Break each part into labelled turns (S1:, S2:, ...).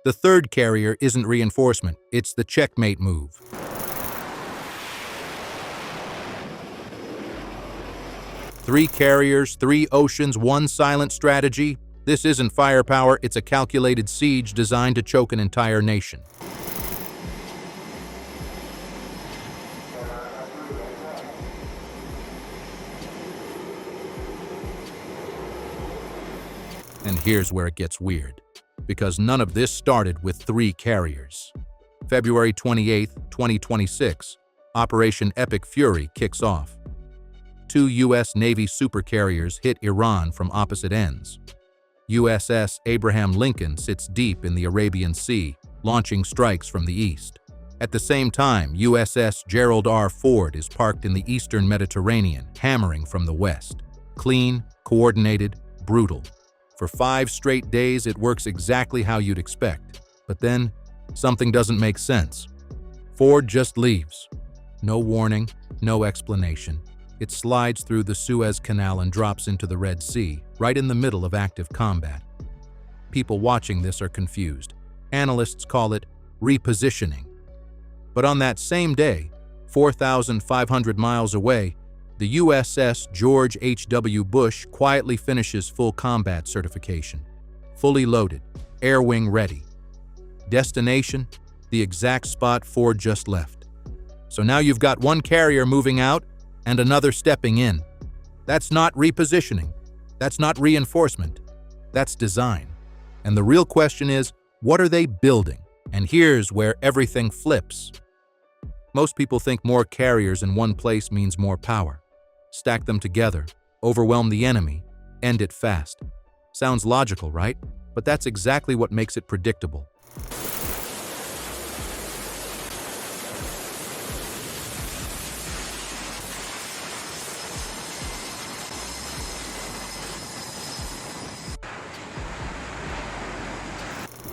S1: The third carrier isn't reinforcement, it's the checkmate move. Three carriers, three oceans, one silent strategy. This isn't firepower, it's a calculated siege designed to choke an entire nation. And here's where it gets weird, because none of this started with three carriers. February 28, 2026, Operation Epic Fury kicks off. Two U.S. Navy supercarriers hit Iran from opposite ends. USS Abraham Lincoln sits deep in the Arabian Sea, launching strikes from the east. At the same time, USS Gerald R. is parked in the eastern Mediterranean, hammering from the west. Clean, coordinated, brutal. For 5 straight days, it works exactly how you'd expect. But then, something doesn't make sense. Ford just leaves. No warning, no explanation. It slides through the Suez Canal and drops into the Red Sea, right in the middle of active combat. People watching this are confused. Analysts call it repositioning. But on that same day, 4,500 miles away, the USS George H.W. Bush quietly finishes full combat certification. Fully loaded, air wing ready. Destination, the exact spot Ford just left. So now you've got one carrier moving out and another stepping in. That's not repositioning. That's not reinforcement. That's design. And the real question is, what are they building? And here's where everything flips. Most people think more carriers in one place means more power. Stack them together, overwhelm the enemy, end it fast. Sounds logical, right? But that's exactly what makes it predictable.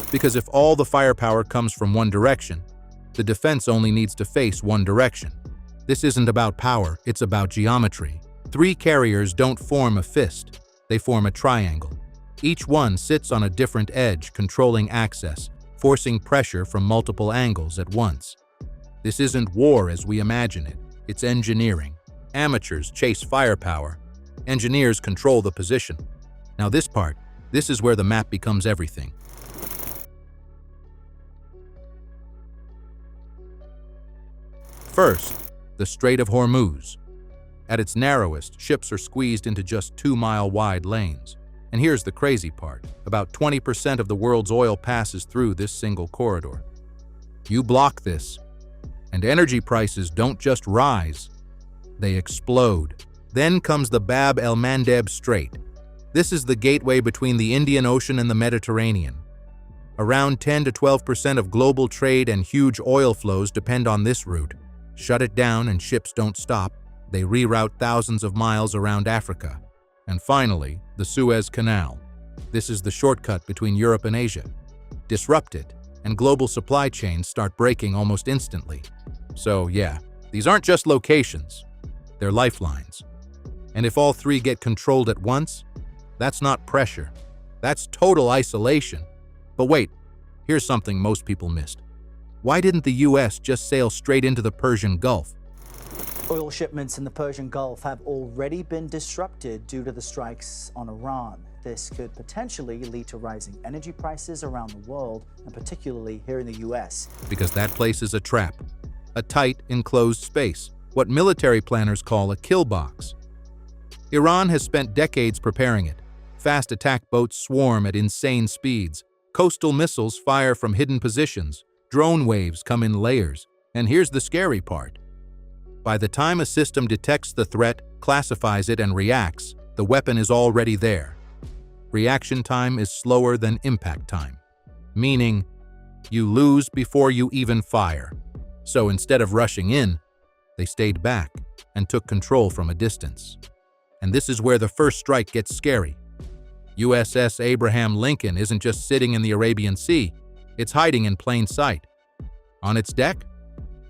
S1: Because if all the firepower comes from one direction, the defense only needs to face one direction. This isn't about power, it's about geometry. 3 carriers don't form a fist, they form a triangle. Each one sits on a different edge, controlling access, forcing pressure from multiple angles at once. This isn't war as we imagine it, it's engineering. Amateurs chase firepower, engineers control the position. Now this is where the map becomes everything. First, the Strait of Hormuz. At its narrowest, ships are squeezed into just 2-mile-wide lanes. And here's the crazy part. About 20% of the world's oil passes through this single corridor. You block this, and energy prices don't just rise, they explode. Then comes the Bab el-Mandeb Strait. This is the gateway between the Indian Ocean and the Mediterranean. Around 10 to 12% of global trade and huge oil flows depend on this route. Shut it down and ships don't stop. They reroute thousands of miles around Africa. And finally, the Suez Canal. This is the shortcut between Europe and Asia. Disrupt it, and global supply chains start breaking almost instantly. So yeah, these aren't just locations, they're lifelines. And if all 3 get controlled at once, that's not pressure, that's total isolation. But wait, here's something most people missed. Why didn't the US just sail straight into the Persian Gulf?
S2: Oil shipments in the Persian Gulf have already been disrupted due to the strikes on Iran. This could potentially lead to rising energy prices around the world, and particularly here in the US.
S1: Because that place is a trap, a tight, enclosed space, what military planners call a kill box. Iran has spent decades preparing it. Fast attack boats swarm at insane speeds. Coastal missiles fire from hidden positions. Drone waves come in layers. And here's the scary part. By the time a system detects the threat, classifies it, and reacts, the weapon is already there. Reaction time is slower than impact time, meaning you lose before you even fire. So instead of rushing in, they stayed back and took control from a distance. And this is where the first strike gets scary. USS Abraham Lincoln isn't just sitting in the Arabian Sea, it's hiding in plain sight. On its deck,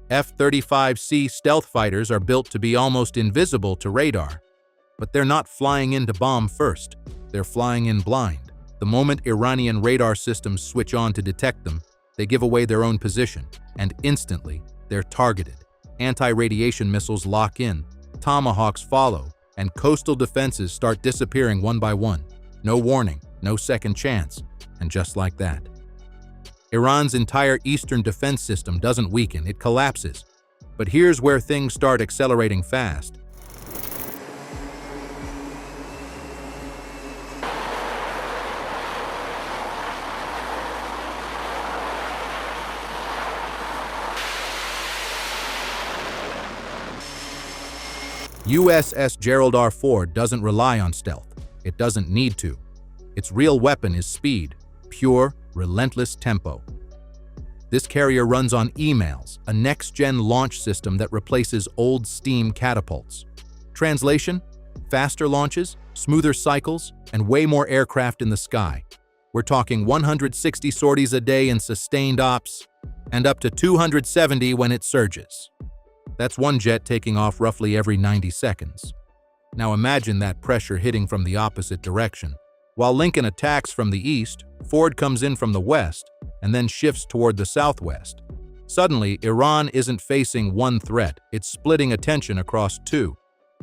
S1: F-35C stealth fighters are built to be almost invisible to radar. But they're not flying in to bomb first, they're flying in blind. The The moment Iranian radar systems switch on to detect them, they give away their own position, and instantly, they're targeted. Anti-radiation missiles lock in, tomahawks follow, and coastal defenses start disappearing one by one. No warning, no second chance, and just like that. Iran's entire eastern defense system doesn't weaken, it collapses. But here's where things start accelerating fast. USS Gerald R doesn't rely on stealth. It doesn't need to. Its real weapon is speed, pure, relentless tempo. This carrier runs on emails, a next-gen launch system that replaces old steam catapults. Translation? Faster launches, smoother cycles, and way more aircraft in the sky. We're talking 160 sorties a day in sustained ops, and up to 270 when it surges. That's one jet taking off roughly every 90 seconds. Now imagine that pressure hitting from the opposite direction. While Lincoln attacks from the east, Ford comes in from the west, and then shifts toward the southwest. Suddenly, Iran isn't facing one threat, it's splitting attention across two.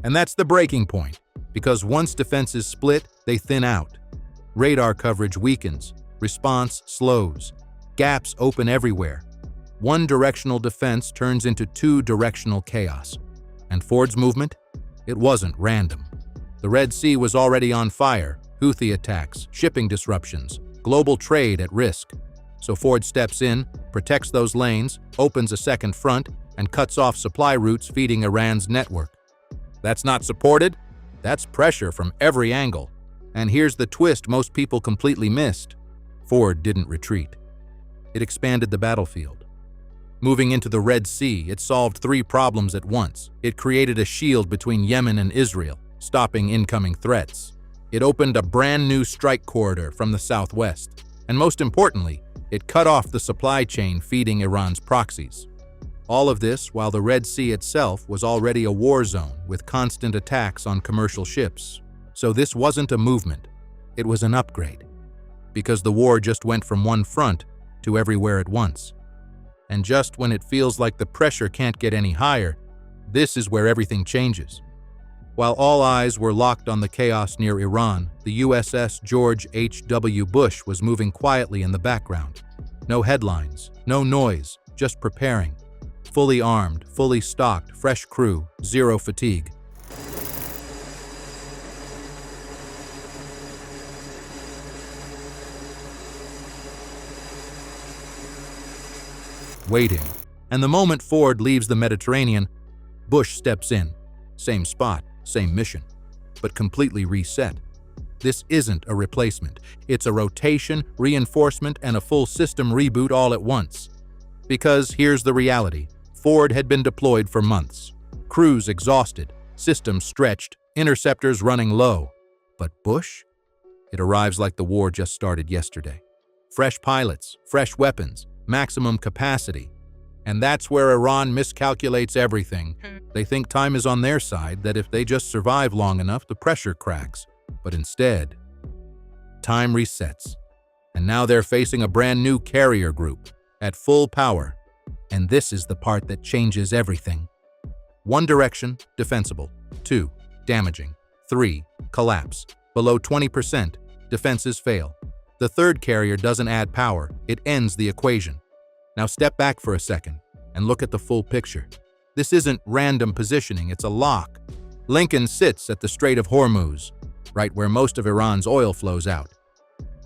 S1: And that's the breaking point, because once defenses split, they thin out. Radar coverage weakens, response slows, gaps open everywhere. One-directional defense turns into two-directional chaos. And Ford's movement? It wasn't random. The Red Sea was already on fire, Houthi attacks, shipping disruptions, global trade at risk. So Ford steps in, protects those lanes, opens a second front, and cuts off supply routes feeding Iran's network. That's not supported? That's pressure from every angle. And here's the twist most people completely missed. Ford didn't retreat. It expanded the battlefield. Moving into the Red Sea, it solved three problems at once. It created a shield between Yemen and Israel, stopping incoming threats. It opened a brand new strike corridor from the southwest. And most importantly, it cut off the supply chain feeding Iran's proxies. All of this while the Red Sea itself was already a war zone with constant attacks on commercial ships. So this wasn't a movement, it was an upgrade. Because the war just went from one front to everywhere at once. And just when it feels like the pressure can't get any higher, this is where everything changes. While all eyes were locked on the chaos near Iran, the USS George H.W. Bush was moving quietly in the background. No headlines, no noise, just preparing. Fully armed, fully stocked, fresh crew, zero fatigue. Waiting. And the moment Ford leaves the Mediterranean, Bush steps in. Same spot, same mission, but completely reset. This isn't a replacement. It's a rotation, reinforcement, and a full system reboot all at once. Because here's the reality. Ford had been deployed for months. Crews exhausted, systems stretched, interceptors running low. But Bush? It arrives like the war just started yesterday. Fresh pilots, fresh weapons, maximum capacity. And that's where Iran miscalculates everything. They think time is on their side, that if they just survive long enough, the pressure cracks. But instead, time resets. And now they're facing a brand new carrier group, at full power. And this is the part that changes everything. 1 direction, defensible. 2, damaging. 3, collapse. Below 20%, defenses fail. The third carrier doesn't add power, it ends the equation. Now step back for a second and look at the full picture. This isn't random positioning, it's a lock. Lincoln sits at the Strait of Hormuz, right where most of Iran's oil flows out.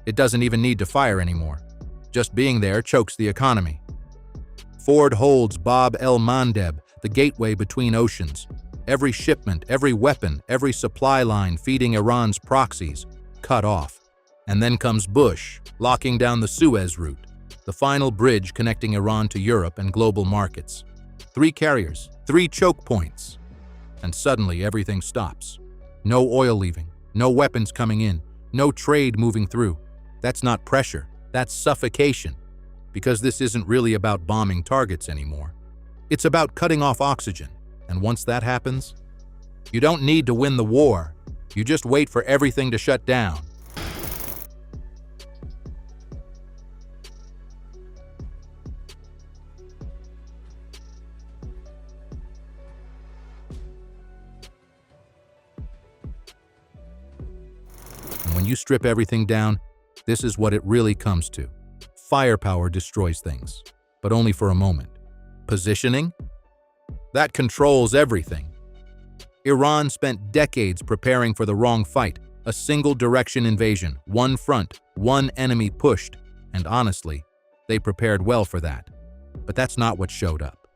S1: It doesn't even need to fire anymore. Just being there chokes the economy. Ford holds Bab el-Mandeb, the gateway between oceans. Every shipment, every weapon, every supply line feeding Iran's proxies, cut off. And then comes Bush, locking down the Suez route, the final bridge connecting Iran to Europe and global markets. 3 carriers, 3 choke points. And suddenly everything stops. No oil leaving, no weapons coming in, no trade moving through. That's not pressure, that's suffocation. Because this isn't really about bombing targets anymore. It's about cutting off oxygen. And once that happens, you don't need to win the war. You just wait for everything to shut down. when you strip everything down, this is what it really comes to. Firepower destroys things, but only for a moment. Positioning? That controls everything. Iran spent decades preparing for the wrong fight, a single-direction invasion, one front, one enemy pushed, and honestly, they prepared well for that. But that's not what showed up.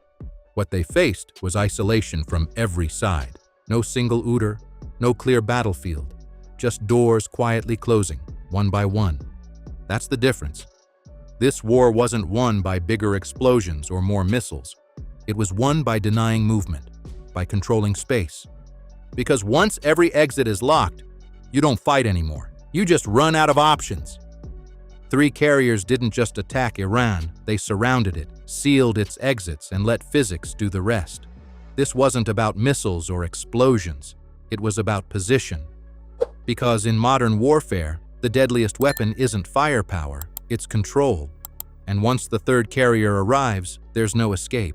S1: What they faced was isolation from every side. No single Uder, no clear battlefield, just doors quietly closing, one by one. That's the difference. This war wasn't won by bigger explosions or more missiles. It was won by denying movement, by controlling space. Because once every exit is locked, you don't fight anymore. You just run out of options. 3 carriers didn't just attack Iran, they surrounded it, sealed its exits, and let physics do the rest. This wasn't about missiles or explosions. It was about position. Because in modern warfare, the deadliest weapon isn't firepower, it's control. And once the 3rd carrier arrives, there's no escape.